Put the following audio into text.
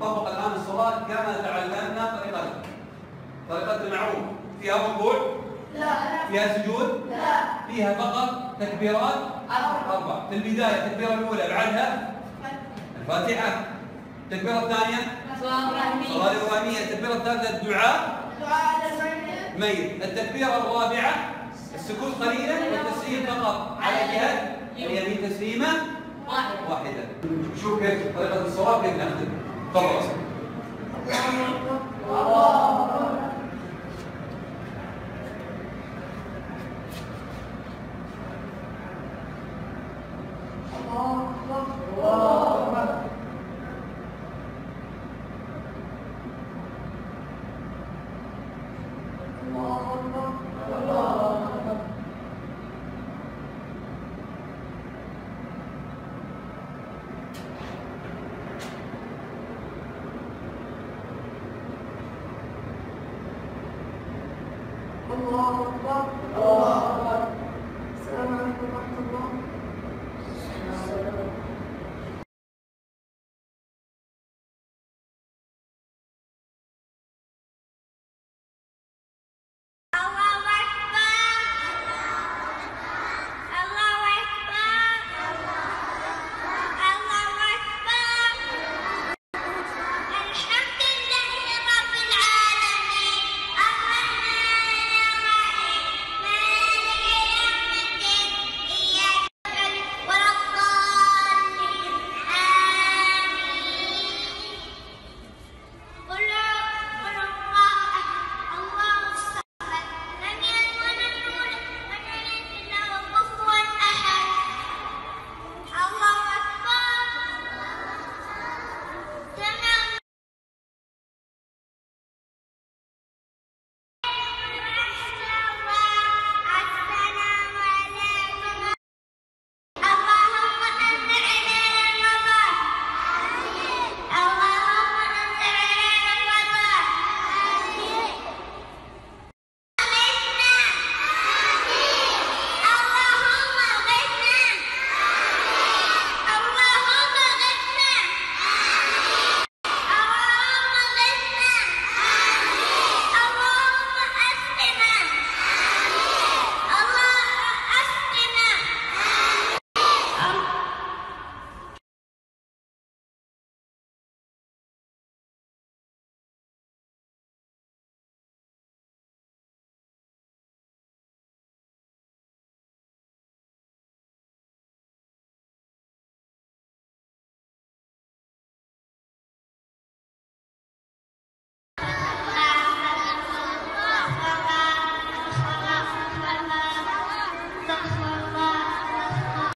نطبق الآن الصلاة كما تعلمنا طريقة المعروف. فيها ركوع؟ لا. فيها سجود؟ لا. فيها فقط تكبيرات؟ 4. في البداية التكبيرة الأولى بعدها الفاتحة. التكبيرة الثانية صلاة إبراهيمية. التكبيرة الثالثة الدعاء ميت. التكبيرة الرابعة السكوت قليلا والتسليم فقط على جهة اليمين تسليمة واحدة. شوف كيف طريقة الصلاة كيف نختم. تفضل. الله أكبر. الله أكبر.